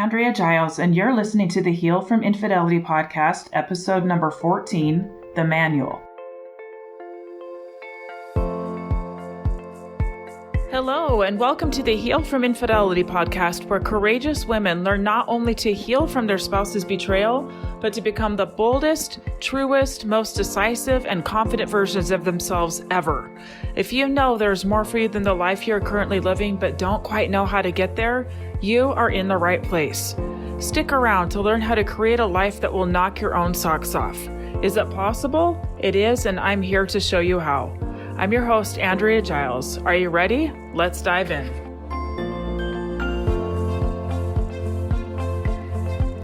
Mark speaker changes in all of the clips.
Speaker 1: Andrea Giles, and you're listening to the Heal from Infidelity podcast, episode number 14, The Manual. Hello, and welcome to the Heal from Infidelity podcast, where courageous women learn not only to heal from their spouse's betrayal, but to become the boldest, truest, most decisive, and confident versions of themselves ever. If you know there's more for you than the life you're currently living, but don't quite know how to get there, you are in the right place. Stick around to learn how to create a life that will knock your own socks off. Is it possible? It is, and I'm here to show you how. I'm your host, Andrea Giles. Are you ready? Let's dive in.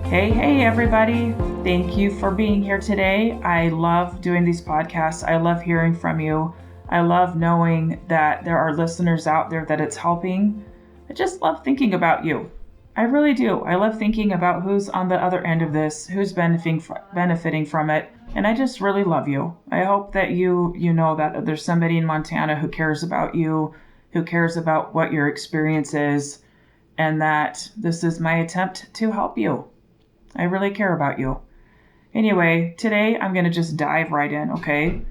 Speaker 1: Hey, everybody. Thank you for being here today. I love doing these podcasts. I love hearing from you. I love knowing that there are listeners out there that it's helping. I just love thinking about you. I really do. I love thinking about who's on the other end of this, who's benefiting from it. And I just really love you. I hope that you know that there's somebody in Montana who cares about you, who cares about what your experience is, and that this is my attempt to help you. I really care about you. Anyway, today I'm going to just dive right in, okay?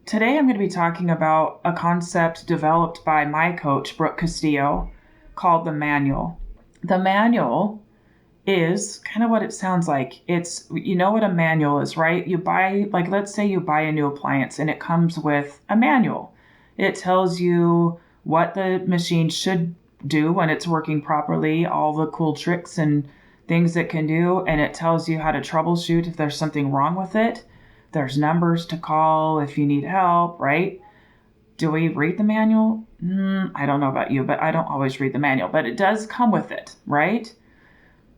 Speaker 1: Today I'm going to be talking about a concept developed by my coach, Brooke Castillo, called the Manual. The Manual is kind of what it sounds like. It's, you know what a manual is, right? You buy, let's say you buy a new appliance and it comes with a manual. It tells you what the machine should do when it's working properly, all the cool tricks and things it can do, and it tells you how to troubleshoot if there's something wrong with it. There's numbers to call if you need help, right? Do we read the manual? I don't know about you, but I don't always read the manual, but it does come with it, right?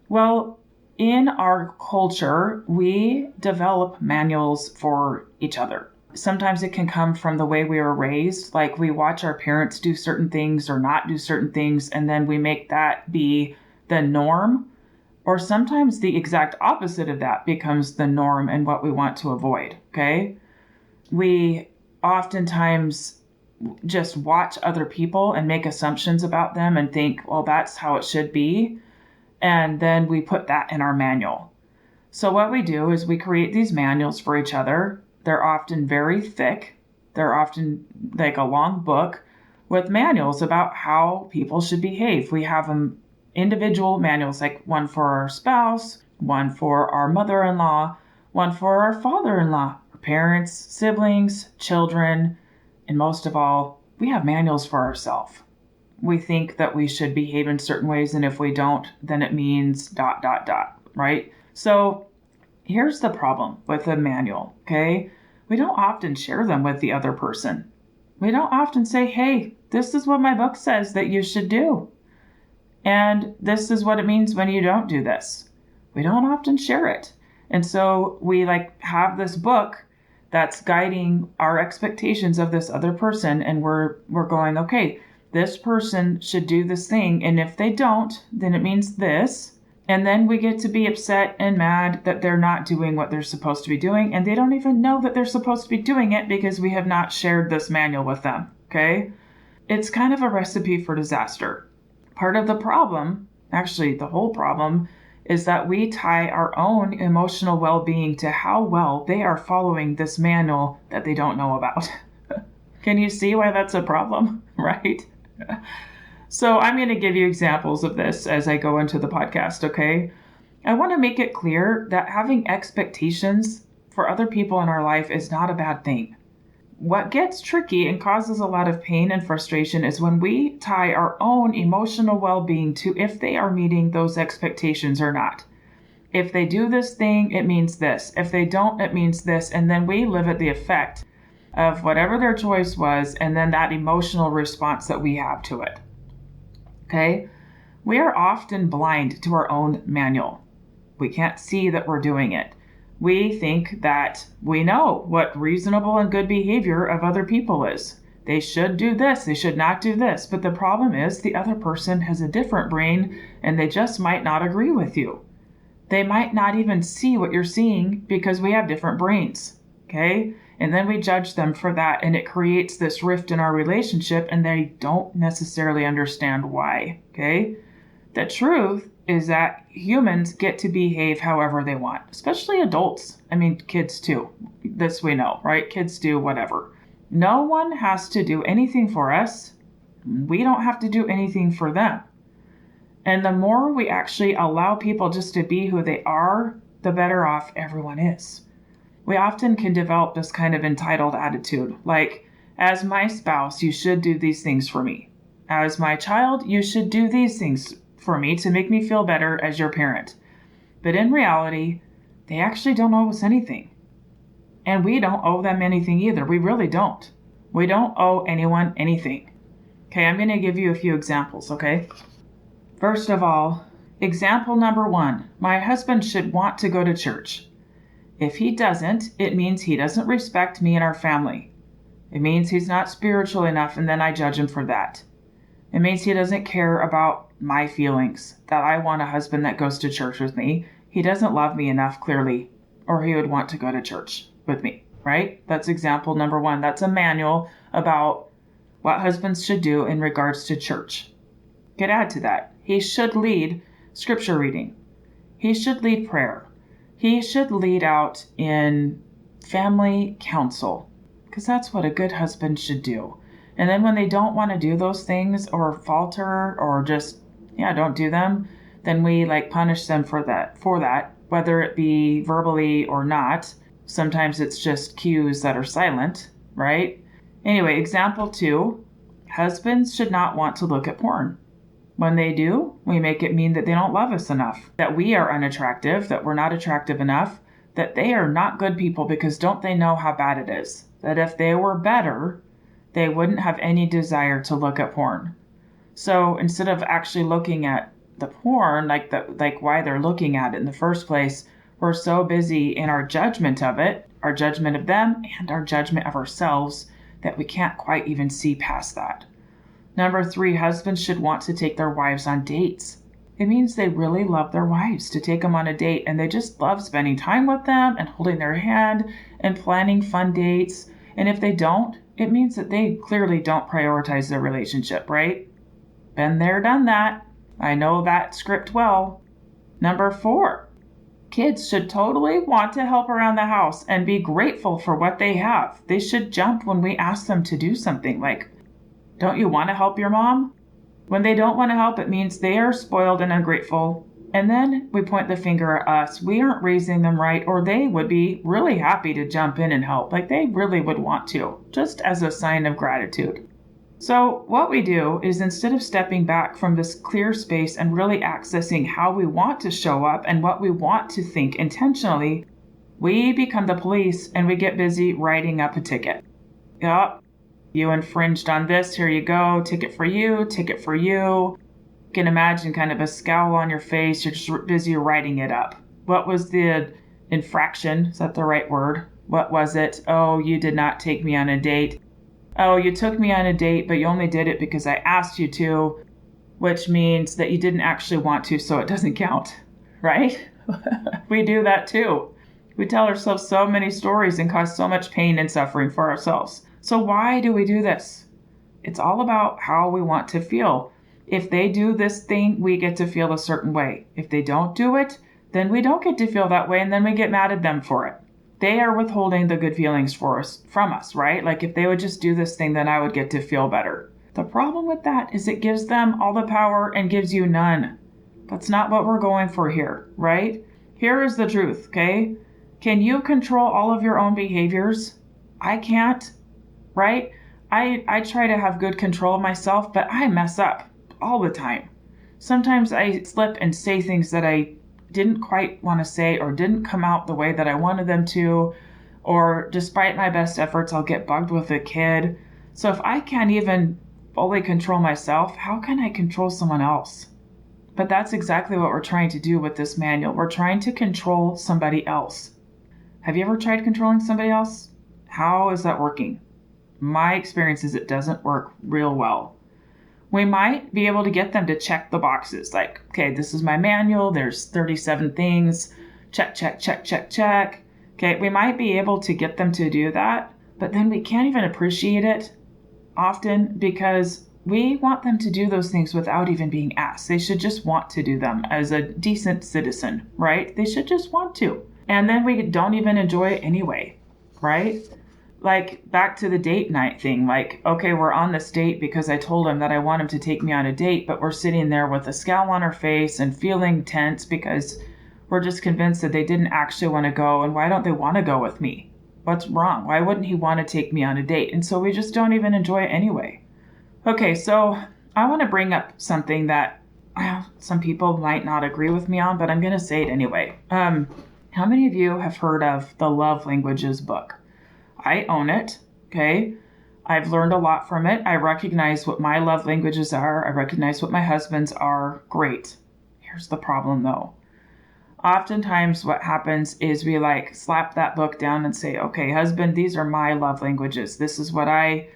Speaker 1: Well, in our culture, we develop manuals for each other. Sometimes it can come from the way we were raised, like we watch our parents do certain things or not do certain things, and then we make that be the norm. Or sometimes the exact opposite of that becomes the norm and what we want to avoid, okay? We oftentimes just watch other people and make assumptions about them and think, well, that's how it should be. And then we put that in our manual. So what we do is we create these manuals for each other. They're often very thick. They're often like a long book with manuals about how people should behave. We have them individual manuals, like one for our spouse, one for our mother-in-law, one for our father-in-law, our parents, siblings, children, and most of all, we have manuals for ourselves. We think that we should behave in certain ways, and if we don't, then it means ... right? So here's the problem with a manual, okay? We don't often share them with the other person. We don't often say, hey, this is what my book says that you should do. And this is what it means when you don't do this. We don't often share it. And so we have this book that's guiding our expectations of this other person. And we're going, okay, this person should do this thing. And if they don't, then it means this. And then we get to be upset and mad that they're not doing what they're supposed to be doing. And they don't even know that they're supposed to be doing it because we have not shared this manual with them. Okay? It's kind of a recipe for disaster. Part of the problem, actually the whole problem, is that we tie our own emotional well-being to how well they are following this manual that they don't know about. Can you see why that's a problem, right? So I'm going to give you examples of this as I go into the podcast, okay? I want to make it clear that having expectations for other people in our life is not a bad thing. What gets tricky and causes a lot of pain and frustration is when we tie our own emotional well-being to if they are meeting those expectations or not. If they do this thing, it means this. If they don't, it means this. And then we live at the effect of whatever their choice was and then that emotional response that we have to it. Okay? We are often blind to our own manual. We can't see that we're doing it. We think that we know what reasonable and good behavior of other people is. They should do this, they should not do this. But the problem is the other person has a different brain and they just might not agree with you. They might not even see what you're seeing because we have different brains. Okay? And then we judge them for that, and it creates this rift in our relationship, and they don't necessarily understand why. Okay? The truth is that humans get to behave however they want, especially adults. I mean, kids too. This we know, right? Kids do whatever. No one has to do anything for us. We don't have to do anything for them. And the more we actually allow people just to be who they are, the better off everyone is. We often can develop this kind of entitled attitude, like, as my spouse, you should do these things for me. As my child, you should do these things for me to make me feel better as your parent. But in reality, they actually don't owe us anything. And we don't owe them anything either. We really don't. We don't owe anyone anything. Okay, I'm going to give you a few examples, okay? First of all, example number 1, my husband should want to go to church. If he doesn't, it means he doesn't respect me and our family. It means he's not spiritual enough, and then I judge him for that. It means he doesn't care about my feelings, that I want a husband that goes to church with me. He doesn't love me enough, clearly, or he would want to go to church with me, right? That's example number 1. That's a manual about what husbands should do in regards to church. Could add to that, he should lead scripture reading. He should lead prayer. He should lead out in family counsel, because that's what a good husband should do. And then when they don't want to do those things or falter or just, don't do them, then we punish them for that, whether it be verbally or not. Sometimes it's just cues that are silent, right? Anyway, example 2, husbands should not want to look at porn. When they do, we make it mean that they don't love us enough, that we are unattractive, that we're not attractive enough, that they are not good people because don't they know how bad it is? That if they were better, they wouldn't have any desire to look at porn. So instead of actually looking at the porn, why they're looking at it in the first place, we're so busy in our judgment of it, our judgment of them, and our judgment of ourselves that we can't quite even see past that. Number 3, husbands should want to take their wives on dates. It means they really love their wives to take them on a date, and they just love spending time with them and holding their hand and planning fun dates. And if they don't, it means that they clearly don't prioritize their relationship, right? Been there, done that. I know that script well. Number 4, kids should totally want to help around the house and be grateful for what they have. They should jump when we ask them to do something like, don't you want to help your mom? When they don't want to help, it means they are spoiled and ungrateful. And then we point the finger at us. We aren't raising them right, or they would be really happy to jump in and help. They really would want to, just as a sign of gratitude. So what we do is, instead of stepping back from this clear space and really accessing how we want to show up and what we want to think intentionally, we become the police and we get busy writing up a ticket. Yup. You infringed on this, here you go, ticket for you, ticket for you. You can imagine kind of a scowl on your face, you're just busy writing it up. What was the infraction? Is that the right word? What was it? Oh, you did not take me on a date. Oh, you took me on a date, but you only did it because I asked you to, which means that you didn't actually want to, so it doesn't count, right? We do that too. We tell ourselves so many stories and cause so much pain and suffering for ourselves. So why do we do this? It's all about how we want to feel. If they do this thing, we get to feel a certain way. If they don't do it, then we don't get to feel that way, and then we get mad at them for it. They are withholding the good feelings from us, right? If they would just do this thing, then I would get to feel better. The problem with that is it gives them all the power and gives you none. That's not what we're going for here, right? Here is the truth, okay? Can you control all of your own behaviors? I can't. Right? I try to have good control of myself, but I mess up all the time. Sometimes I slip and say things that I didn't quite want to say or didn't come out the way that I wanted them to, or despite my best efforts, I'll get bugged with a kid. So if I can't even fully control myself, how can I control someone else? But that's exactly what we're trying to do with this manual. We're trying to control somebody else. Have you ever tried controlling somebody else? How is that working? My experience is it doesn't work real well. We might be able to get them to check the boxes. Okay, this is my manual. There's 37 things. Check, check, check, check, check. Okay, we might be able to get them to do that, but then we can't even appreciate it often because we want them to do those things without even being asked. They should just want to do them as a decent citizen, right? They should just want to. And then we don't even enjoy it anyway, right? Like back to the date night thing, like, okay, we're on this date because I told him that I want him to take me on a date, but we're sitting there with a scowl on our face and feeling tense because we're just convinced that they didn't actually want to go. And why don't they want to go with me? What's wrong? Why wouldn't he want to take me on a date? And so we just don't even enjoy it anyway. Okay, so I want to bring up something that some people might not agree with me on, but I'm going to say it anyway. How many of you have heard of the Love Languages book? I own it, okay? I've learned a lot from it. I recognize what my love languages are. I recognize what my husband's are. Great. Here's the problem, though. Oftentimes what happens is we like slap that book down and say, okay, husband, these are my love languages. This is what I'm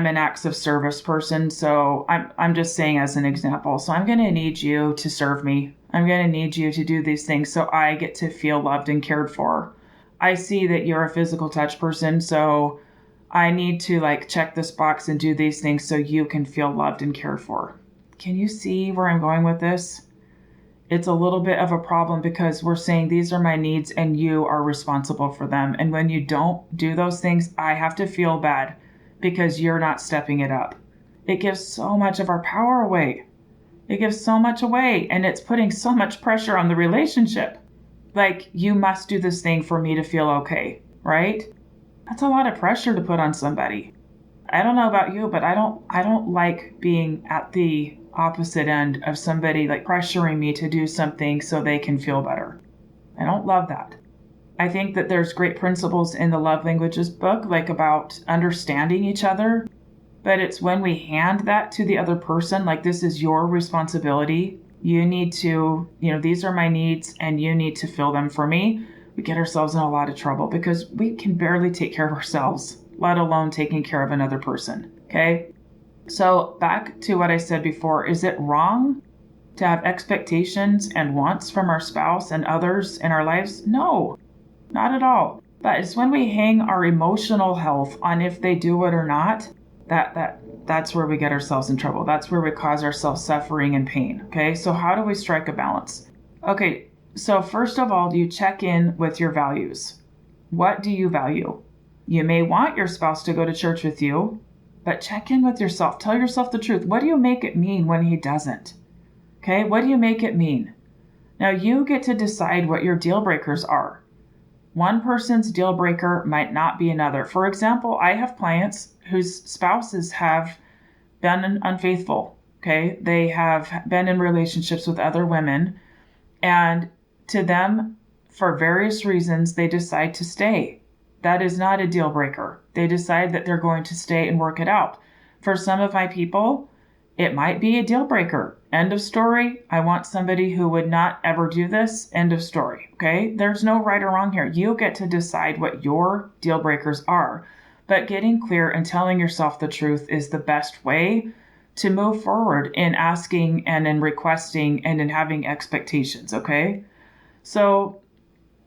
Speaker 1: an acts of service person. So I'm just saying as an example. So I'm going to need you to serve me. I'm going to need you to do these things so I get to feel loved and cared for. I see that you're a physical touch person. So I need to like check this box and do these things so you can feel loved and cared for. Can you see where I'm going with this? It's a little bit of a problem because we're saying these are my needs and you are responsible for them. And when you don't do those things, I have to feel bad because you're not stepping it up. It gives so much of our power away. It gives so much away, and it's putting so much pressure on the relationship. Like, you must do this thing for me to feel okay, right? That's a lot of pressure to put on somebody. I don't know about you, but I don't like being at the opposite end of somebody like pressuring me to do something so they can feel better. I don't love that. I think that there's great principles in the Love Languages book, like about understanding each other, but it's when we hand that to the other person, like this is your responsibility. You need to, these are my needs and you need to fill them for me. We get ourselves in a lot of trouble because we can barely take care of ourselves, let alone taking care of another person. Okay. So back to what I said before, is it wrong to have expectations and wants from our spouse and others in our lives? No, not at all. But it's when we hang our emotional health on if they do it or not, that's where we get ourselves in trouble. That's where we cause ourselves suffering and pain. Okay, so how do we strike a balance? Okay, so first of all, do you check in with your values? What do you value? You may want your spouse to go to church with you, but check in with yourself. Tell yourself the truth. What do you make it mean when he doesn't? Okay, what do you make it mean? Now you get to decide what your deal breakers are. One person's deal breaker might not be another. For example, I have clients whose spouses have been unfaithful. Okay, they have been in relationships with other women, and to them, for various reasons, they decide to stay. That is not a deal breaker. They decide that they're going to stay and work it out. For some of my people, it might be a deal breaker. End of story. I want somebody who would not ever do this. End of story. Okay? There's no right or wrong here. You get to decide what your deal breakers are. But getting clear and telling yourself the truth is the best way to move forward in asking and in requesting and in having expectations. Okay? So,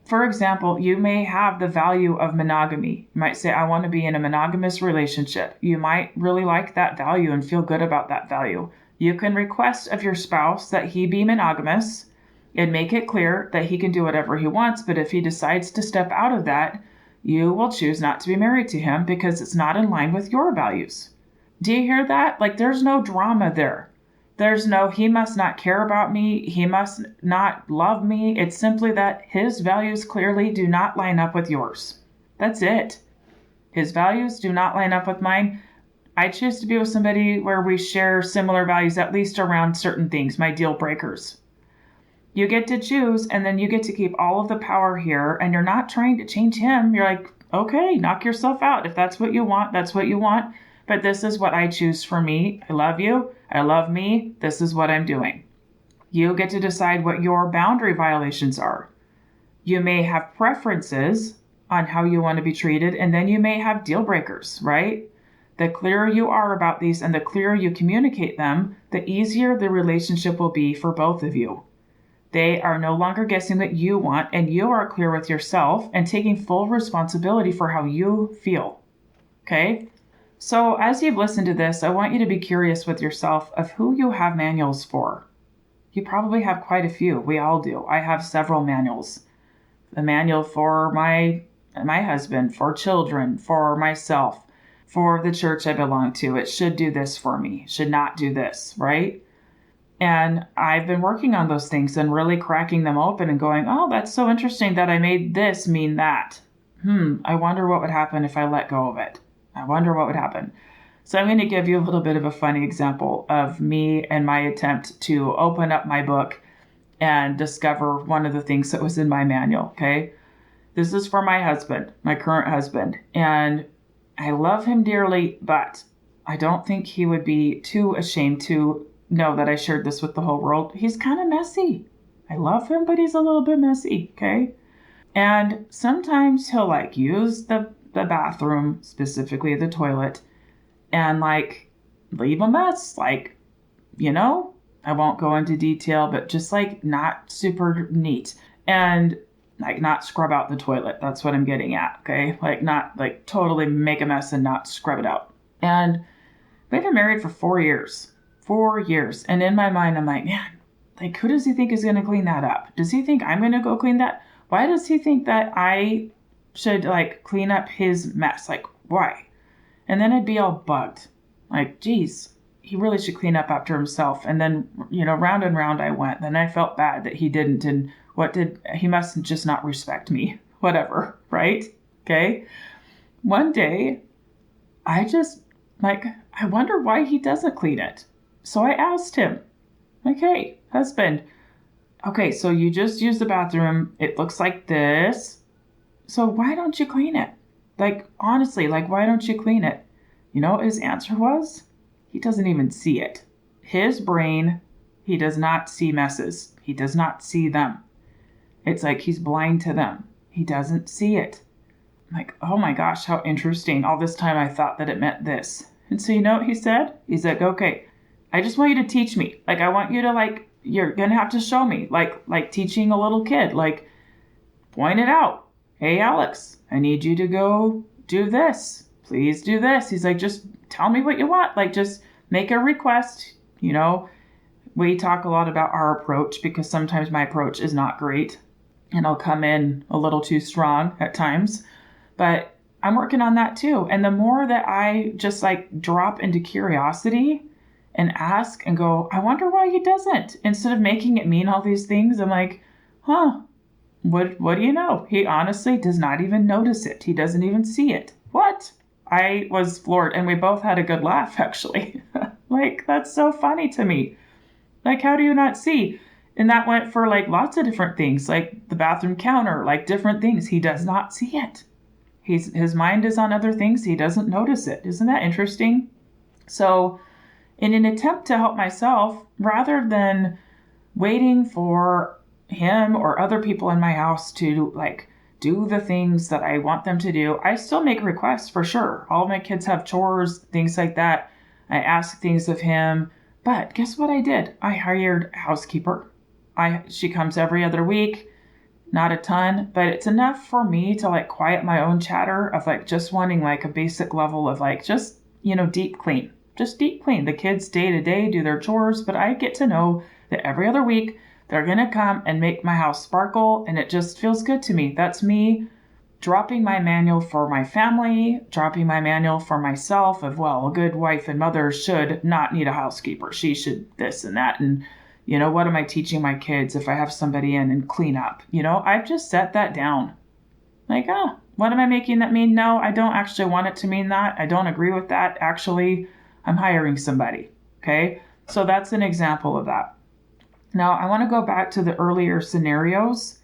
Speaker 1: for example, you may have the value of monogamy. You might say, I want to be in a monogamous relationship. You might really like that value and feel good about that value. You can request of your spouse that he be monogamous and make it clear that he can do whatever he wants. But if he decides to step out of that, you will choose not to be married to him because it's not in line with your values. Do you hear that? Like, there's no drama there. There's no, he must not care about me. He must not love me. It's simply that his values clearly do not line up with yours. That's it. His values do not line up with mine. I choose to be with somebody where we share similar values, at least around certain things, my deal breakers. You get to choose, and then you get to keep all of the power here, and you're not trying to change him. You're like, okay, knock yourself out. If that's what you want, that's what you want. But this is what I choose for me. I love you. I love me. This is what I'm doing. You get to decide what your boundary violations are. You may have preferences on how you want to be treated, and then you may have deal breakers, right? The clearer you are about these and the clearer you communicate them, the easier the relationship will be for both of you. They are no longer guessing what you want, and you are clear with yourself and taking full responsibility for how you feel. Okay? So as you've listened to this, I want you to be curious with yourself of who you have manuals for. You probably have quite a few. We all do. I have several manuals. A manual for my husband, for children, for myself, for the church I belong to. It should do this for me, should not do this, right? And I've been working on those things and really cracking them open and going, oh, that's so interesting that I made this mean that. I wonder what would happen if I let go of it. I wonder what would happen. So I'm going to give you a little bit of a funny example of me and my attempt to open up my book and discover one of the things that was in my manual, okay? This is for my husband, my current husband, and I love him dearly, but I don't think he would be too ashamed to know that I shared this with the whole world. He's kind of messy. I love him, but he's a little bit messy, okay? And sometimes he'll like use the bathroom, specifically the toilet, and like leave a mess, like, I won't go into detail, but just like not super neat and like not scrub out the toilet. That's what I'm getting at. Okay. Like not like totally make a mess and not scrub it out. And we've been married for 4 years. 4 years. And in my mind, I'm like, man, like who does he think is going to clean that up? Does he think I'm going to go clean that? Why does he think that I should like clean up his mess? Like, why? And then I'd be all bugged. Like, geez, he really should clean up after himself. And then, round and round I went. Then I felt bad that he didn't. And he must just not respect me. Whatever, right? Okay. One day, I just, I wonder why he doesn't clean it. So I asked him, like, hey, husband, okay, so you just used the bathroom. It looks like this. So why don't you clean it? Like, honestly, like, why don't you clean it? You know what his answer was? He doesn't even see it. His brain, he does not see messes. He does not see them. It's like he's blind to them. He doesn't see it. I'm like, oh my gosh, how interesting. All this time I thought that it meant this. And so you know what he said? He's like, okay, I just want you to teach me. Like, I want you to, like, you're going to have to show me. Like teaching a little kid. Like, point it out. Hey, Alex, I need you to go do this. Please do this. He's like, just tell me what you want. Like, just make a request. We talk a lot about our approach because sometimes my approach is not great and I'll come in a little too strong at times, but I'm working on that too. And the more that I just like drop into curiosity and ask and go, I wonder why he doesn't, instead of making it mean all these things, I'm like, what do you know? He honestly does not even notice it. He doesn't even see it. What? I was floored, and we both had a good laugh, actually. Like, that's so funny to me. Like, how do you not see? And that went for like lots of different things, like the bathroom counter, like different things. He does not see it. His mind is on other things. He doesn't notice it. Isn't that interesting? So in an attempt to help myself, rather than waiting for him or other people in my house to like do the things that I want them to do, I still make requests for sure. All my kids have chores, things like that. I ask things of him. But guess what I did? I hired a housekeeper. She comes every other week, not a ton, but it's enough for me to like quiet my own chatter of like just wanting like a basic level of like just, deep clean. Just deep clean. The kids day to day do their chores, but I get to know that every other week they're going to come and make my house sparkle, and it just feels good to me. That's me dropping my manual for my family, dropping my manual for myself of, well, a good wife and mother should not need a housekeeper. She should this and that. And, what am I teaching my kids if I have somebody in and clean up? I've just set that down. Like, what am I making that mean? No, I don't actually want it to mean that. I don't agree with that. Actually, I'm hiring somebody. Okay. So that's an example of that. Now, I want to go back to the earlier scenarios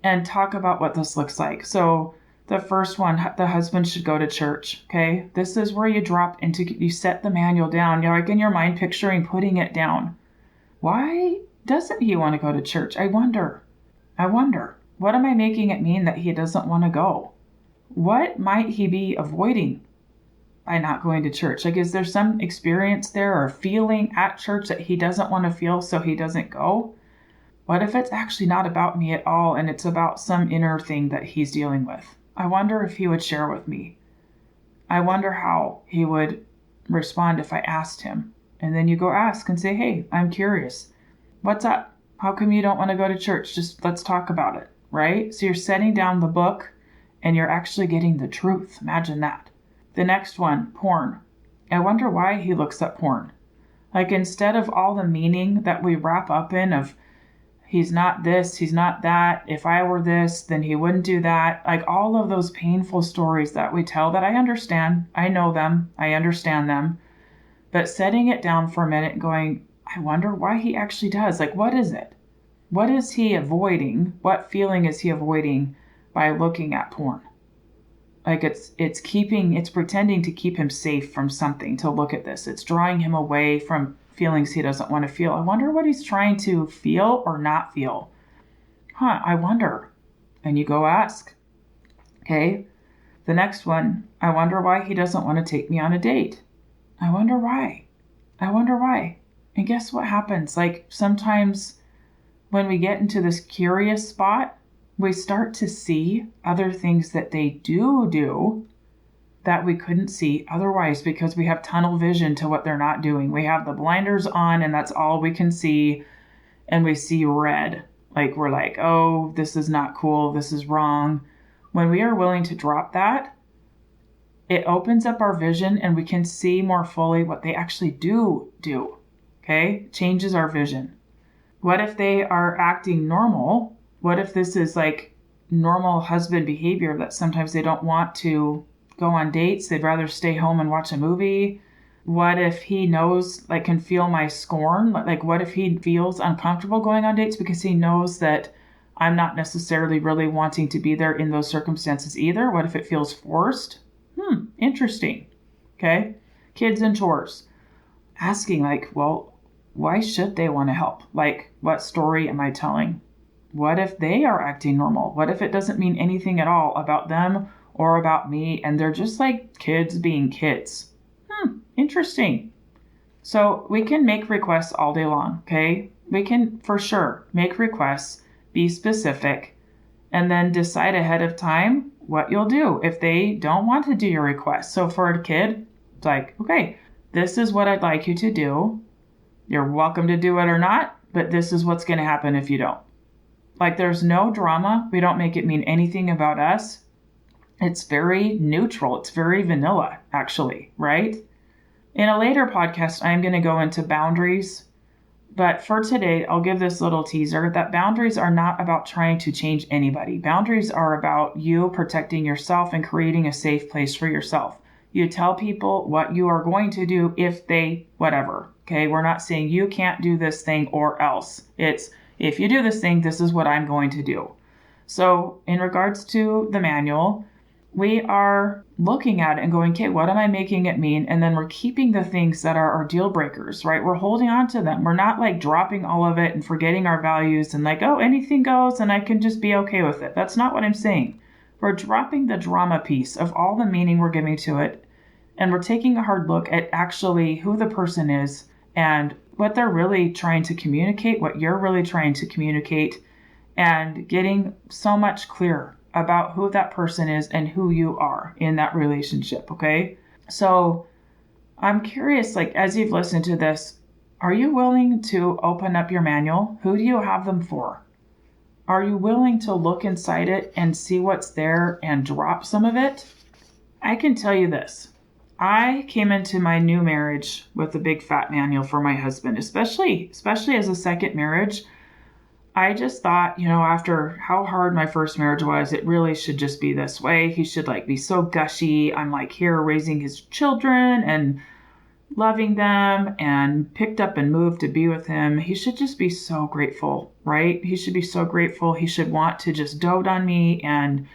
Speaker 1: and talk about what this looks like. So the first one, the husband should go to church. Okay. This is where you set the manual down. You're like in your mind picturing putting it down. Why doesn't he want to go to church? I wonder. What am I making it mean that he doesn't want to go? What might he be avoiding by not going to church? Like, is there some experience there or feeling at church that he doesn't want to feel so he doesn't go? What if it's actually not about me at all and it's about some inner thing that he's dealing with? I wonder if he would share with me. I wonder how he would respond if I asked him. And then you go ask and say, hey, I'm curious. What's up? How come you don't want to go to church? Just let's talk about it, right? So you're setting down the book and you're actually getting the truth. Imagine that. The next one, porn. I wonder why he looks at porn. Like instead of all the meaning that we wrap up in of he's not this, he's not that, if I were this, then he wouldn't do that. Like all of those painful stories that we tell that I understand, I know them, I understand them. But setting it down for a minute and going, I wonder why he actually does. Like, what is it? What is he avoiding? What feeling is he avoiding by looking at porn? Like it's pretending to keep him safe from something to look at this. It's drawing him away from feelings he doesn't want to feel. I wonder what he's trying to feel or not feel. I wonder. And you go ask. Okay. The next one, I wonder why he doesn't want to take me on a date. I wonder why. And guess what happens? Like sometimes when we get into this curious spot, we start to see other things that they do that we couldn't see otherwise because we have tunnel vision to what they're not doing. We have the blinders on and that's all we can see. And we see red. Like we're like, oh, this is not cool. This is wrong. When we are willing to drop that, it opens up our vision and we can see more fully what they actually do. Okay? Changes our vision. What if they are acting normal? What if this is like normal husband behavior that sometimes they don't want to go on dates? They'd rather stay home and watch a movie. What if he knows, like can feel my scorn? Like what if he feels uncomfortable going on dates because he knows that I'm not necessarily really wanting to be there in those circumstances either? What if it feels forced? Interesting. Okay. Kids and chores. Asking like, well, why should they want to help? Like, what story am I telling? What if they are acting normal? What if it doesn't mean anything at all about them or about me and they're just like kids being kids? Interesting. So we can make requests all day long, okay? We can for sure make requests, be specific, and then decide ahead of time what you'll do if they don't want to do your request. So for a kid, it's like, okay, this is what I'd like you to do. You're welcome to do it or not, but this is what's going to happen if you don't. Like there's no drama. We don't make it mean anything about us. It's very neutral. It's very vanilla, actually, right? In a later podcast, I'm going to go into boundaries. But for today, I'll give this little teaser that boundaries are not about trying to change anybody. Boundaries are about you protecting yourself and creating a safe place for yourself. You tell people what you are going to do if they, whatever. Okay, we're not saying you can't do this thing or else. It's if you do this thing, this is what I'm going to do. So in regards to the manual, we are looking at it and going, okay, what am I making it mean? And then we're keeping the things that are our deal breakers, right? We're holding on to them. We're not like dropping all of it and forgetting our values and like, oh, anything goes and I can just be okay with it. That's not what I'm saying. We're dropping the drama piece of all the meaning we're giving to it. And we're taking a hard look at actually who the person is and what they're really trying to communicate, what you're really trying to communicate, and getting so much clearer about who that person is and who you are in that relationship, okay? So I'm curious, like, as you've listened to this, are you willing to open up your manual? Who do you have them for? Are you willing to look inside it and see what's there and drop some of it? I can tell you this. I came into my new marriage with a big fat manual for my husband, especially as a second marriage. I just thought, after how hard my first marriage was, it really should just be this way. He should be so gushy. I'm here raising his children and loving them and picked up and moved to be with him. He should just be so grateful, right? He should be so grateful. He should want to just dote on me and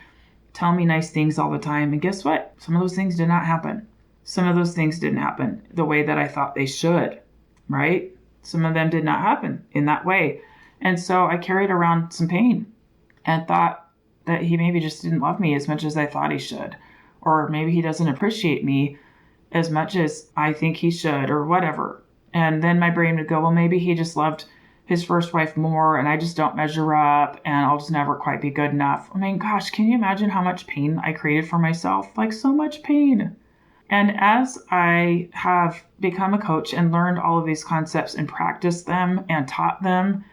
Speaker 1: tell me nice things all the time. And guess what? Some of those things did not happen. Some of those things didn't happen the way that I thought they should, right? Some of them did not happen in that way. And so I carried around some pain and thought that he maybe just didn't love me as much as I thought he should. Or maybe he doesn't appreciate me as much as I think he should or whatever. And then my brain would go, well, maybe he just loved his first wife more and I just don't measure up and I'll just never quite be good enough. I mean, gosh, can you imagine how much pain I created for myself? So much pain. And as I have become a coach and learned all of these concepts and practiced them and taught them,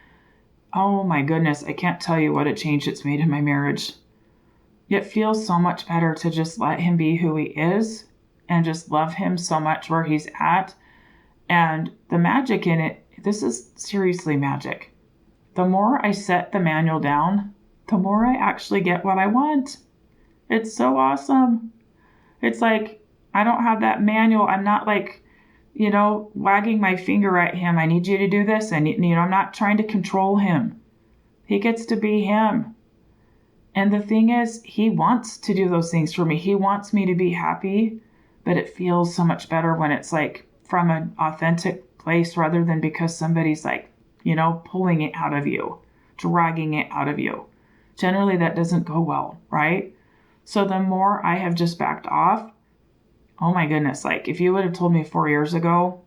Speaker 1: oh my goodness, I can't tell you what a change it's made in my marriage. It feels so much better to just let him be who he is and just love him so much where he's at. And the magic in it, this is seriously magic. The more I set the manual down, the more I actually get what I want. It's so awesome. It's like, I don't have that manual. I'm not like, wagging my finger at him. I need you to do this. And, I'm not trying to control him. He gets to be him. And the thing is, he wants to do those things for me. He wants me to be happy, but it feels so much better when it's like from an authentic place rather than because somebody's like, pulling it out of you, dragging it out of you. Generally, that doesn't go well, right? So the more I have just backed off, oh my goodness, like if you would have told me 4 years ago,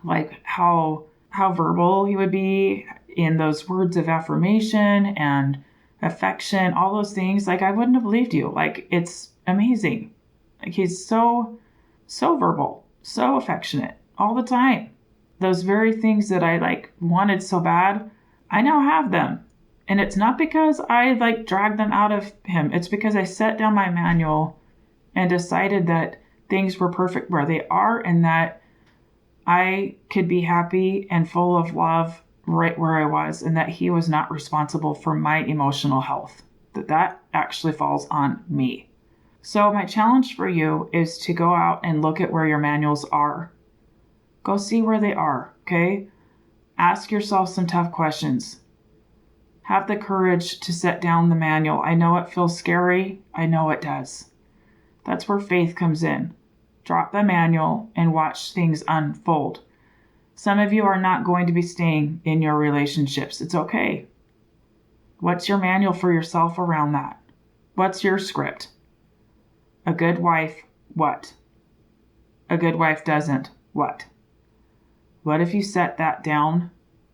Speaker 1: like how verbal he would be in those words of affirmation and affection, all those things, like I wouldn't have believed you. Like it's amazing. Like he's so verbal, so affectionate all the time. Those very things that I like wanted so bad, I now have them. And it's not because I like dragged them out of him. It's because I set down my manual and decided that things were perfect where they are and that I could be happy and full of love right where I was, and that he was not responsible for my emotional health. That actually falls on me. So my challenge for you is to go out and look at where your manuals are. Go see where they are, okay? Ask yourself some tough questions. Have the courage to set down the manual. I know it feels scary. I know it does. That's where faith comes in. Drop the manual and watch things unfold. Some of you are not going to be staying in your relationships. It's okay. What's your manual for yourself around that? What's your script? A good wife, what? A good wife doesn't, what? What if you set that down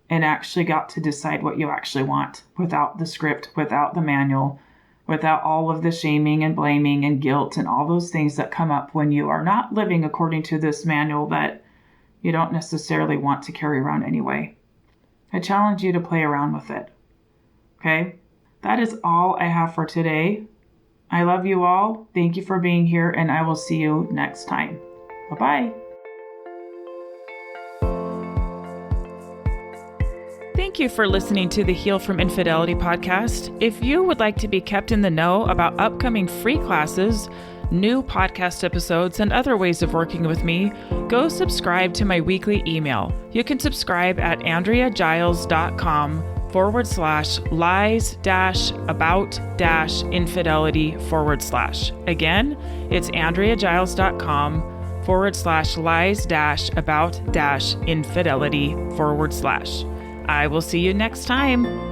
Speaker 1: and actually got to decide what you actually want without the script, without the manual, without all of the shaming and blaming and guilt and all those things that come up when you are not living according to this manual that you don't necessarily want to carry around anyway? I challenge you to play around with it. Okay? That is all I have for today. I love you all. Thank you for being here, and I will see you next time. Bye-bye. Thank you for listening to the Heal from Infidelity podcast. If you would like to be kept in the know about upcoming free classes, new podcast episodes, and other ways of working with me, go subscribe to my weekly email. You can subscribe at AndreaGiles.com/lies-about-infidelity/. Again, it's AndreaGiles.com/lies-about-infidelity/. I will see you next time.